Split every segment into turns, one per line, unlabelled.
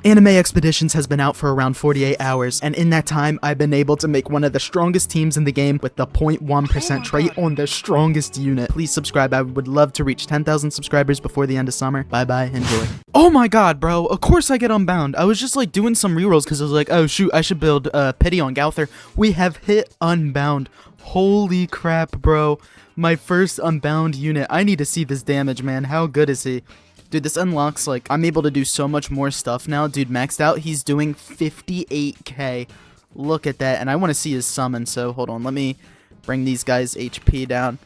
Anime Expeditions has been out for around 48 hours, and in that time, I've been able to make one of the strongest teams in the game with the 0.1% trait on the strongest unit. Please subscribe, I would love to reach 10,000 subscribers before the end of summer. Bye bye, enjoy. Oh my god, bro, of course I get Unbound. I was just like doing some rerolls because I was like, oh shoot, I should build pity on Gowther. We have hit Unbound. Holy crap, bro. My first Unbound unit. I need to see this damage, man. How good is he? Dude, this unlocks, like, I'm able to do so much more stuff now. Dude, maxed out, he's doing 58k. Look at that. And I want to see his summon, so hold on. Let me bring these guys' HP down.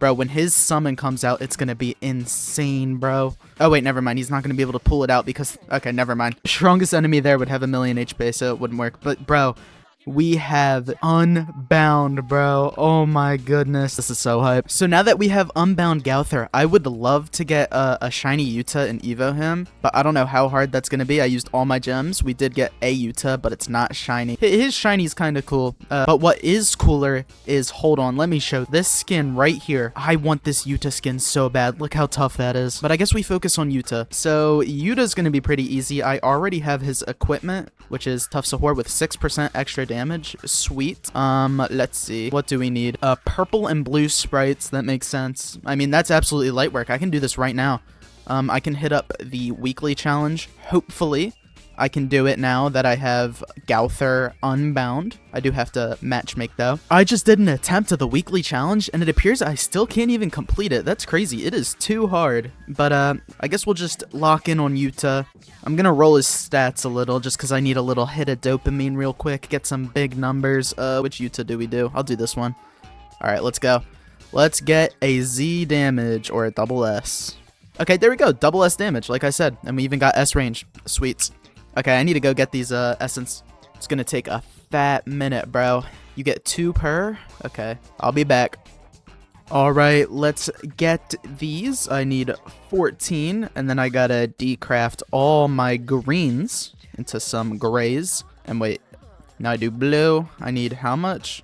Bro, when his summon comes out, it's going to be insane, bro. Oh, wait, never mind. He's not going to be able to pull it out because... Okay, never mind. Strongest enemy there would have 1,000,000 HP, so it wouldn't work. But, bro... We have Unbound, bro. Oh my goodness. This is so hype. So now that we have Unbound Gowther, I would love to get a shiny Yuta and Evo him, but I don't know how hard that's going to be. I used all my gems. We did get a Yuta, but it's not shiny. His shiny's kind of cool. But what is cooler is, hold on, let me show this skin right here. I want this Yuta skin so bad. Look how tough that is. But I guess we focus on Yuta. So Yuta's going to be pretty easy. I already have his equipment, which is Tough Sahur with 6% extra damage. Sweet. Let's see. What do we need? Purple and blue sprites. That makes sense. I mean, that's absolutely light work. I can do this right now. I can hit up the weekly challenge. Hopefully, I can do it now that I have Gowther Unbound. I do have to matchmake though. I just did an attempt of the weekly challenge and it appears I still can't even complete it. That's crazy. It is too hard. But I guess we'll just lock in on Yuta. I'm gonna roll his stats a little just because I need a little hit of dopamine real quick. Get some big numbers. Which Yuta do we do? I'll do this one. Alright, let's go. Let's get a Z damage or a double S. Okay, there we go. Double S damage, like I said. And we even got S range. Sweets. Okay, I need to go get these essence. It's gonna take a fat minute, bro. You get 2 per? Okay, I'll be back. Alright, let's get these. I need 14, and then I gotta decraft all my greens into some grays. And wait, now I do blue. I need how much?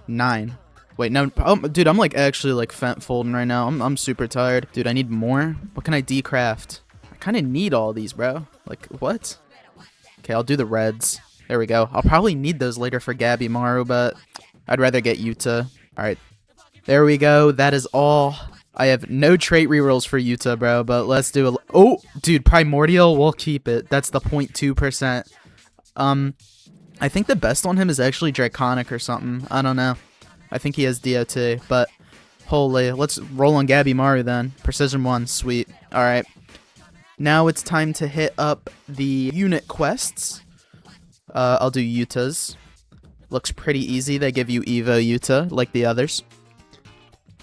9. Wait, no, oh, dude, I'm like actually like fent folding right now. I'm super tired. Dude, I need more. What can I decraft? I kind of need all these, bro. Like, what? Okay, I'll do the reds. There we go. I'll probably need those later for Gabby Maru, but I'd rather get Yuta. Alright. There we go. That is all. I have no trait rerolls for Yuta, bro, but let's do a... Oh, dude, Primordial, we'll keep it. That's the 0.2%. I think the best on him is actually Draconic or something. I don't know. I think he has DOT, but holy. Let's roll on Gabby Maru then. Precision 1, sweet. Alright. Now it's time to hit up the unit quests. I'll do Yutas. Looks pretty easy. They give you Evo Yuta, like the others.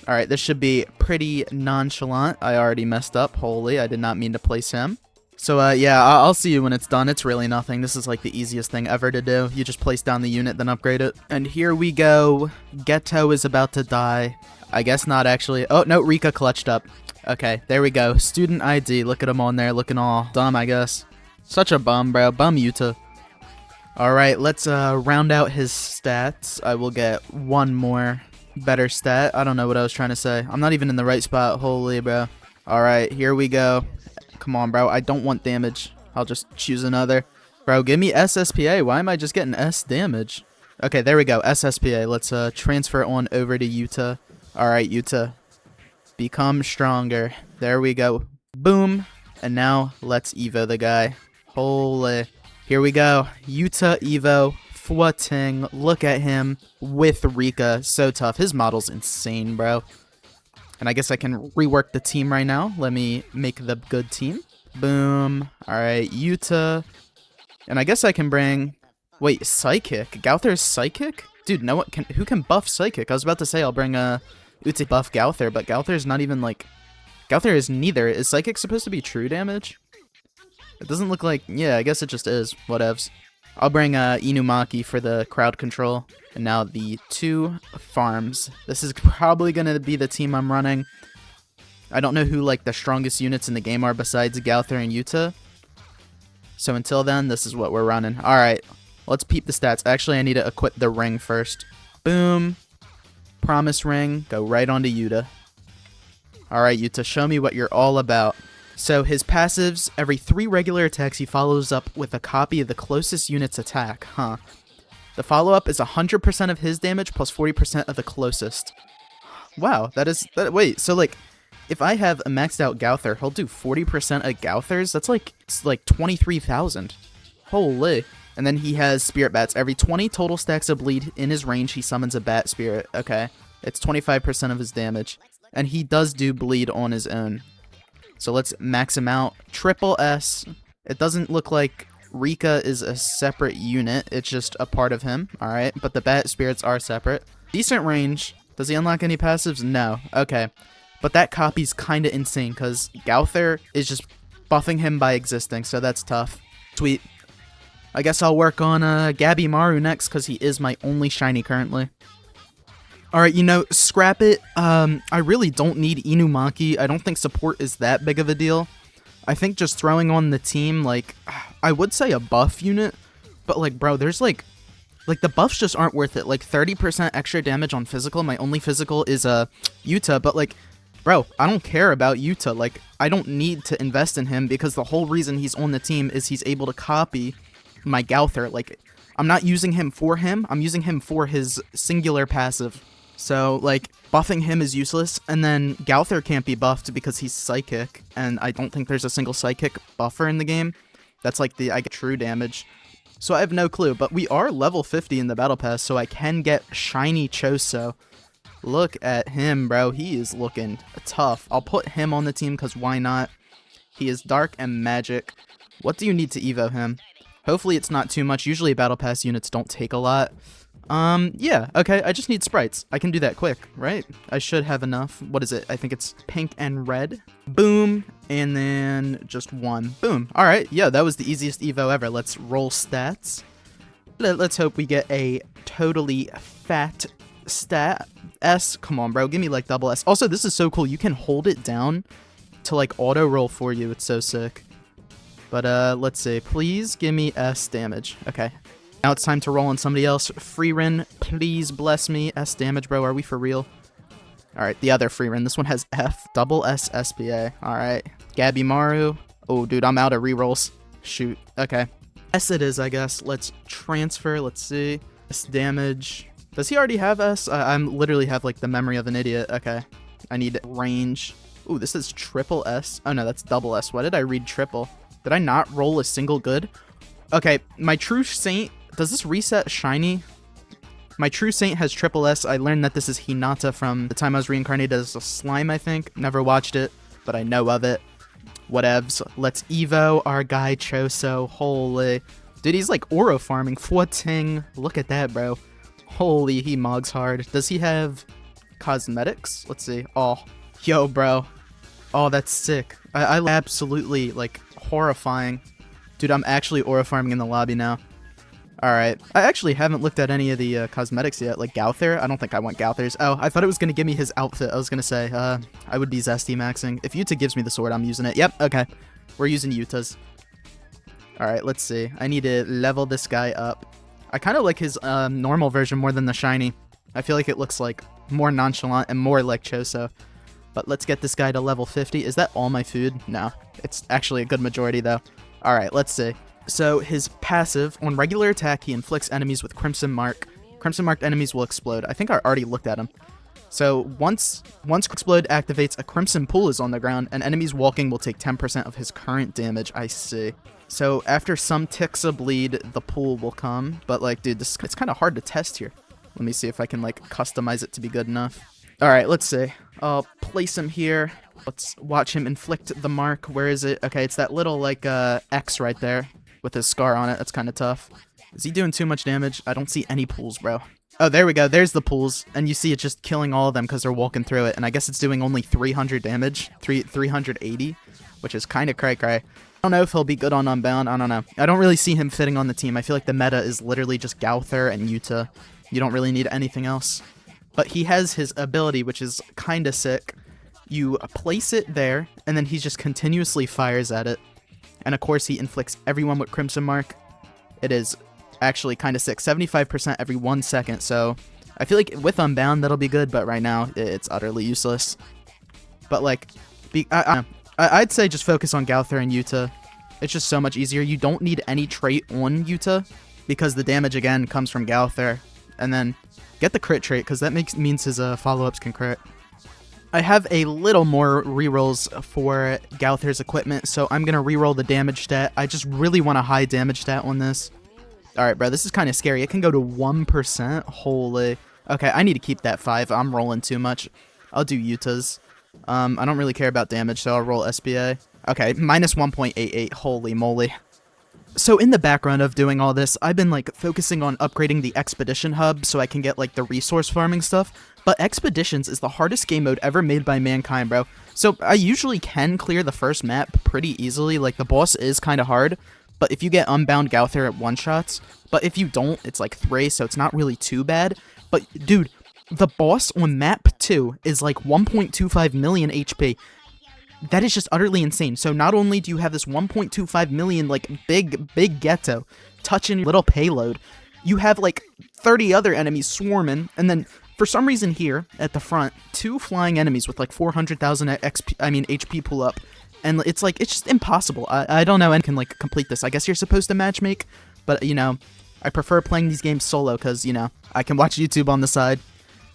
Alright, this should be pretty nonchalant. I already messed up. Holy, I did not mean to place him. So, yeah, I'll see you when it's done. It's really nothing. This is like the easiest thing ever to do. You just place down the unit, then upgrade it. And here we go. Ghetto is about to die. I guess not, actually. Oh, no, Rika clutched up. Okay, there we go. Student ID. Look at him on there, looking all dumb, I guess. Such a bum, bro. Bum Yuta. Alright, let's round out his stats. I will get one more better stat. I don't know what I was trying to say. I'm not even in the right spot. Holy, bro. Alright, here we go. Come on, bro. I don't want damage. I'll just choose another. Bro, give me SSPA. Why am I just getting S damage? Okay, there we go. SSPA. Let's transfer it on over to Yuta. Alright, Yuta. Become stronger. There we go. Boom. And now let's Evo the guy. Holy. Here we go. Yuta Evo. Fwating. Look at him with Rika. So tough. His model's insane, bro. And I guess I can rework the team right now. Let me make the good team. Boom. Alright, Yuta. And I guess I can bring... Wait, Psychic? Gowther's Psychic? Dude, no one can... Who can buff Psychic? I was about to say I'll bring Uzi buff Gowther, but Gowther's not even like... Gowther is neither. Is Psychic supposed to be true damage? It doesn't look like... Yeah, I guess it just is. Whatevs. I'll bring Inumaki for the crowd control. And now the 2 farms. This is probably going to be the team I'm running. I don't know who like the strongest units in the game are besides Gowther and Yuta. So until then, this is what we're running. Alright, let's peep the stats. Actually, I need to equip the ring first. Boom. Promise ring. Go right onto Yuta. Alright, Yuta, show me what you're all about. So his passives, every 3 regular attacks, he follows up with a copy of the closest unit's attack. Huh. The follow-up is 100% of his damage plus 40% of the closest. Wow, wait, so like, if I have a maxed out Gowther, he'll do 40% of Gowthers? That's like 23,000. Holy. And then he has Spirit Bats. Every 20 total stacks of bleed in his range, he summons a Bat Spirit. Okay. It's 25% of his damage. And he does do bleed on his own. So let's max him out. Triple S. It doesn't look like Rika is a separate unit. It's just a part of him. Alright. But the Bat Spirits are separate. Decent range. Does he unlock any passives? No. Okay. But that copy's kinda insane, because Gowther is just buffing him by existing, so that's tough. Sweet. I guess I'll work on Gabby Maru next, because he is my only shiny currently. Alright, you know, scrap it. I really don't need Inumaki. I don't think support is that big of a deal. I think just throwing on the team, like, I would say a buff unit, but like, bro, there's like the buffs just aren't worth it. Like 30% extra damage on physical. My only physical is Yuta, but like, bro, I don't care about Yuta. Like, I don't need to invest in him because the whole reason he's on the team is he's able to copy my Gowther. Like, I'm not using him for him. I'm using him for his singular passive. So, like, buffing him is useless. And then Gowther can't be buffed because he's psychic. And I don't think there's a single psychic buffer in the game. That's like I get true damage. So I have no clue. But we are level 50 in the battle pass, so I can get shiny Choso. Look at him, bro. He is looking tough. I'll put him on the team because why not? He is dark and magic. What do you need to evo him? Hopefully it's not too much. Usually battle pass units don't take a lot. Yeah, okay. I just need sprites. I can do that quick, right? I should have enough. What is it? I think it's pink and red. Boom. And then just one. Boom. All right. Yeah, that was the easiest evo ever. Let's roll stats. Let's hope we get a totally fat stat. S. Come on, bro. Give me like double S. Also, this is so cool. You can hold it down to like auto roll for you. It's so sick. But let's see. Please give me S damage. Okay. Now it's time to roll on somebody else. Freerin, please bless me. S damage, bro. Are we for real? Alright, the other Freerin. This one has F. Double S SPA. Alright. Gabby Maru. Oh, dude, I'm out of rerolls. Shoot. Okay. S it is, I guess. Let's transfer. Let's see. S damage. Does he already have S? I literally have, like, the memory of an idiot. Okay. I need range. Ooh, this is triple S. Oh, no, that's double S. Why did I read triple? Did I not roll a single good? Okay, my True Saint... Does this reset shiny? My True Saint has triple S. I learned that this is Hinata from the time I was reincarnated as a slime, I think. Never watched it, but I know of it. Whatevs. Let's evo our guy Choso. Holy. Dude, he's like Oro farming. Fuating. Look at that, bro. Holy, he mogs hard. Does he have cosmetics? Let's see. Oh, yo, bro. Oh, that's sick. I absolutely, like, horrifying. Dude, I'm actually Oro farming in the lobby now. Alright. I actually haven't looked at any of the cosmetics yet. Like Gowther? I don't think I want Gowthers. Oh, I thought it was going to give me his outfit. I was going to say, I would be Zesty maxing. If Yuta gives me the sword, I'm using it. Yep, okay. We're using Yuta's. Alright, let's see. I need to level this guy up. I kind of like his normal version more than the shiny. I feel like it looks like more nonchalant and more like Choso. But let's get this guy to level 50. Is that all my food? No. It's actually a good majority, though. Alright, let's see. So his passive, on regular attack, he inflicts enemies with Crimson Mark. Crimson Marked enemies will explode. I think I already looked at him. So once Explode activates, a Crimson Pool is on the ground, and enemies walking will take 10% of his current damage. I see. So after some ticks of bleed, the pool will come. But like, dude, it's kind of hard to test here. Let me see if I can like customize it to be good enough. Alright, let's see. I'll place him here. Let's watch him inflict the mark. Where is it? Okay, it's that little like X right there. With his scar on it. That's kind of tough. Is he doing too much damage? I don't see any pools, bro. Oh, there we go. There's the pools. And you see it just killing all of them because they're walking through it. And I guess it's doing only 300 damage. 380, which is kind of cray-cray. I don't know if he'll be good on Unbound. I don't know. I don't really see him fitting on the team. I feel like the meta is literally just Gowther and Yuta. You don't really need anything else. But he has his ability, which is kind of sick. You place it there, and then he just continuously fires at it. And of course, he inflicts everyone with Crimson Mark. It is actually kind of sick. 75% every 1 second. So I feel like with Unbound, that'll be good. But right now, it's utterly useless. But like, I'd say just focus on Gowther and Yuta. It's just so much easier. You don't need any trait on Yuta because the damage again comes from Gowther. And then get the crit trait because that means his follow-ups can crit. I have a little more rerolls for Gowther's equipment, so I'm going to reroll the damage stat. I just really want a high damage stat on this. Alright, bro, this is kind of scary. It can go to 1%. Holy. Okay, I need to keep that 5. I'm rolling too much. I'll do Yuta's. I don't really care about damage, so I'll roll SBA. Okay, minus 1.88. Holy moly. So in the background of doing all this, I've been like focusing on upgrading the expedition hub so I can get like the resource farming stuff. But expeditions is the hardest game mode ever made by mankind, bro. So I usually can clear the first map pretty easily. Like the boss is kind of hard, but if you get Unbound Gowther at one-shots, but if you don't, it's like 3, so it's not really too bad. But dude, the boss on map 2 is like 1.25 million HP. That is just utterly insane. So not only do you have this 1.25 million, like, big ghetto touching your little payload, you have, like, 30 other enemies swarming, and then, for some reason here, at the front, 2 flying enemies with, like, 400,000 HP pull up, and it's, like, it's just impossible. I don't know anyone can, like, complete this. I guess you're supposed to matchmake, but, you know, I prefer playing these games solo, because, you know, I can watch YouTube on the side,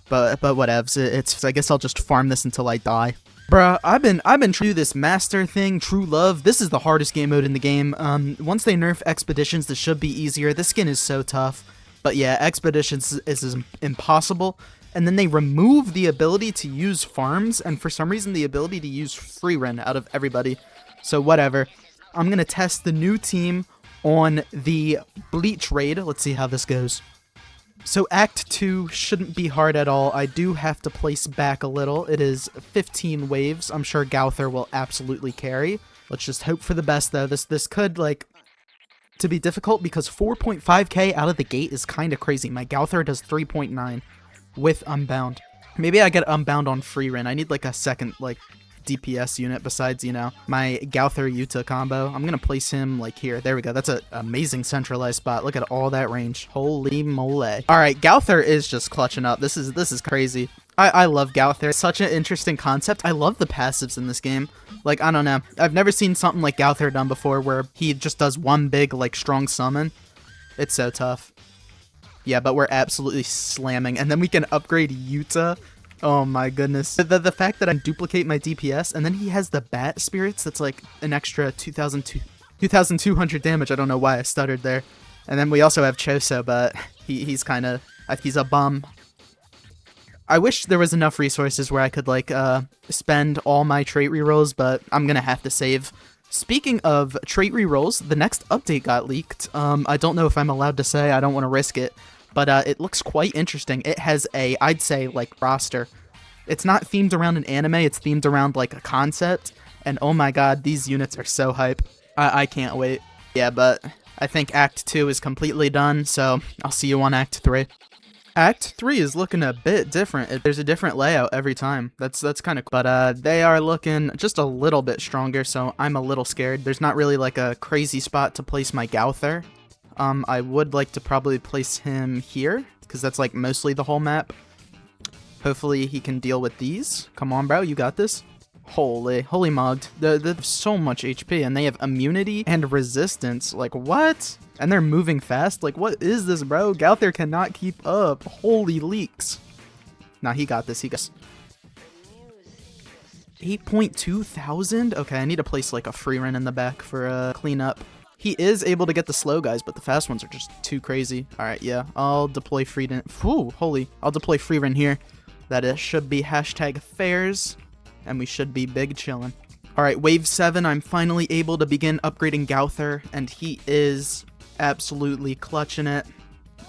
but whatevs. I guess I'll just farm this until I die. Bruh, I've been trying to do this master thing, True Love. This is the hardest game mode in the game. Once they nerf Expeditions, this should be easier. This skin is so tough. But yeah, Expeditions is impossible. And then they remove the ability to use farms, and for some reason the ability to use free run out of everybody. So whatever. I'm gonna test the new team on the Bleach raid. Let's see how this goes. So Act 2 shouldn't be hard at all. I do have to place back a little. It is 15 waves. I'm sure Gowther will absolutely carry. Let's just hope for the best, though. This could, like, to be difficult because 4.5k out of the gate is kind of crazy. My Gowther does 3.9 with Unbound. Maybe I get Unbound on free run. I need, like, a second, like, DPS unit besides, you know, my Gowther Yuta combo. I'm gonna place him like here. There we go. That's an amazing centralized spot. Look at all that range. Holy moly. Alright, Gowther is just clutching up. This is crazy. I love Gowther. It's such an interesting concept. I love the passives in this game. Like, I don't know. I've never seen something like Gowther done before where he just does one big, like, strong summon. It's so tough. Yeah, but we're absolutely slamming. And then we can upgrade Yuta. Oh my goodness. The fact that I duplicate my DPS, and then he has the bat spirits, that's like an extra 2,200 damage. I don't know why I stuttered there. And then we also have Choso, but he's kind of, he's a bum. I wish there was enough resources where I could, like, spend all my trait rerolls, but I'm gonna have to save. Speaking of trait rerolls, the next update got leaked. I don't know if I'm allowed to say, I don't want to risk it. But it looks quite interesting. It has a, I'd say, like, roster. It's not themed around an anime, it's themed around, like, a concept. And oh my god, these units are so hype. I can't wait. Yeah, but I think Act 2 is completely done, so I'll see you on Act 3. Act 3 is looking a bit different. There's a different layout every time. That's kind of cool. But they are looking just a little bit stronger, so I'm a little scared. There's not really, like, a crazy spot to place my Gowther. I would like to probably place him here, because that's, like, mostly the whole map. Hopefully he can deal with these. Come on, bro, you got this. Holy mugged. They have so much HP, and they have immunity and resistance. Like, what? And they're moving fast? Like, what is this, bro? Gowther cannot keep up. Holy leaks. Nah, he got this. He got 8.2 thousand? Okay, I need to place, like, a free run in the back for a cleanup. He is able to get the slow guys, but the fast ones are just too crazy. Alright, yeah. I'll deploy free run. I'll deploy free run here. That should be #fairs. And we should be big chillin'. Alright, wave 7. I'm finally able to begin upgrading Gowther. And he is absolutely clutching it.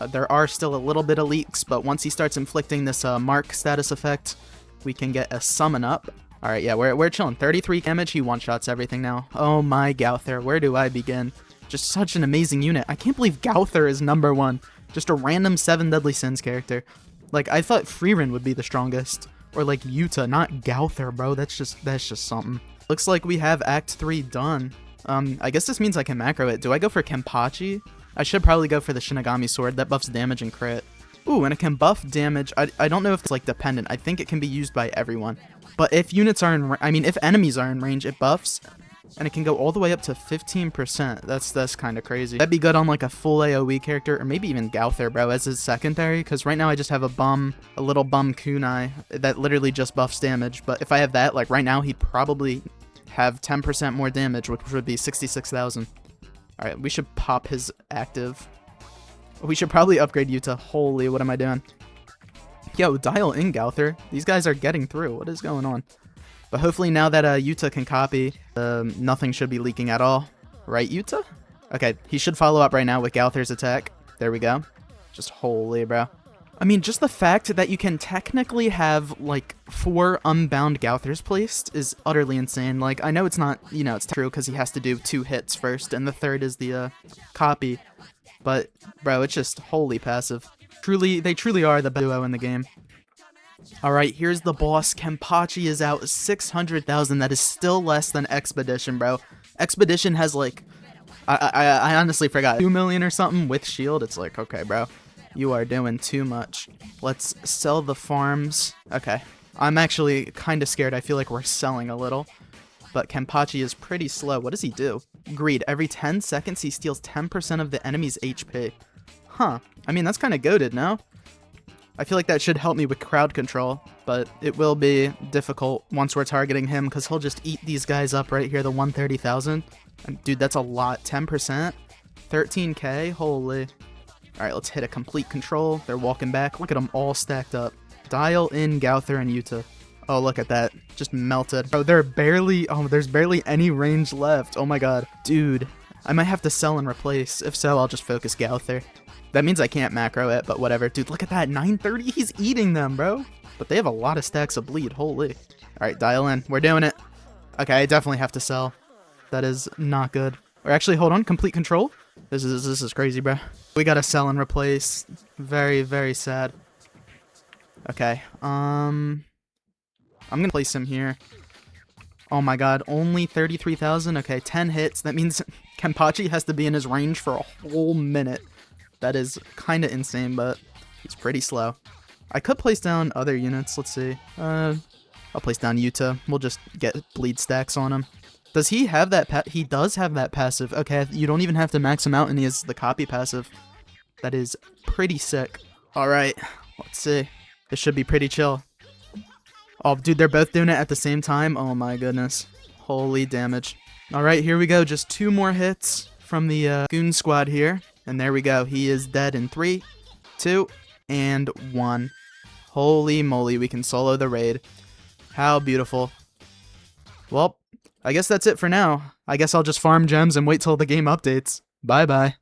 There are still a little bit of leaks, but once he starts inflicting this mark status effect, we can get a summon up. Alright, yeah, we're chilling. 33 damage, he one-shots everything now. Oh my Gowther, where do I begin? Just such an amazing unit. I can't believe Gowther is #1. Just a random 7 Deadly Sins character. Like, I thought Freerin would be the strongest. Or like Yuta, not Gowther, bro. That's just something. Looks like we have Act 3 done. I guess this means I can macro it. Do I go for Kenpachi? I should probably go for the Shinigami sword. That buffs damage and crit. Ooh, and it can buff damage. I don't know if it's like dependent. I think it can be used by everyone. But if units are in, if enemies are in range, it buffs. And it can go all the way up to 15%. That's kind of crazy. That'd be good on like a full AoE character, or maybe even Gowther, bro, as his secondary. Because right now I just have a little bum kunai that literally just buffs damage. But if I have that, like right now, he'd probably have 10% more damage, which would be 66,000. All right, we should pop his active. We should probably upgrade Yuta. Holy, what am I doing? Yo, dial in, Gowther. These guys are getting through. What is going on? But hopefully now that Yuta can copy, nothing should be leaking at all. Right, Yuta? Okay, he should follow up right now with Gowther's attack. There we go. Just holy, bro. I mean, just the fact that you can technically have, like, 4 Unbound Gowthers placed is utterly insane. Like, I know it's not, you know, it's true because he has to do 2 hits first, and the third is the copy. But, bro, it's just wholly passive. They truly are the best duo in the game. Alright, here's the boss. Kenpachi is out 600,000. That is still less than Expedition, bro. Expedition has, like, I honestly forgot, 2 million or something with shield. It's like, okay, bro, you are doing too much. Let's sell the farms. Okay, I'm actually kind of scared. I feel like we're selling a little. But Kenpachi is pretty slow. What does he do? Greed. Every 10 seconds, he steals 10% of the enemy's HP. Huh. I mean, that's kind of goated, no? I feel like that should help me with crowd control, but it will be difficult once we're targeting him, because he'll just eat these guys up right here, the 130,000. Dude, that's a lot. 10%? 13k? Holy. Alright, let's hit a complete control. They're walking back. Look at them all stacked up. Dial in Gowther and Yuta. Oh, look at that. Just melted. Bro, there's barely any range left. Oh my god. Dude, I might have to sell and replace. If so, I'll just focus Gowther. That means I can't macro it, but whatever. Dude, look at that. 930? He's eating them, bro. But they have a lot of stacks of bleed. Holy. Alright, dial in. We're doing it. Okay, I definitely have to sell. That is not good. Or actually, hold on. Complete control? This is crazy, bro. We gotta sell and replace. Very, very sad. Okay, I'm gonna place him here. Oh my god, only 33,000? Okay, 10 hits. That means Kenpachi has to be in his range for a whole minute. That is kind of insane, but he's pretty slow. I could place down other units. Let's see. I'll place down Yuta. We'll just get bleed stacks on him. Does he have that he does have that passive. Okay, you don't even have to max him out, and he has the copy passive. That is pretty sick. Alright, let's see. This should be pretty chill. Oh, dude, they're both doing it at the same time? Oh my goodness. Holy damage. Alright, here we go. Just 2 more hits from the goon squad here. And there we go. He is dead in 3, 2, and 1. Holy moly, we can solo the raid. How beautiful. Well, I guess that's it for now. I guess I'll just farm gems and wait till the game updates. Bye-bye.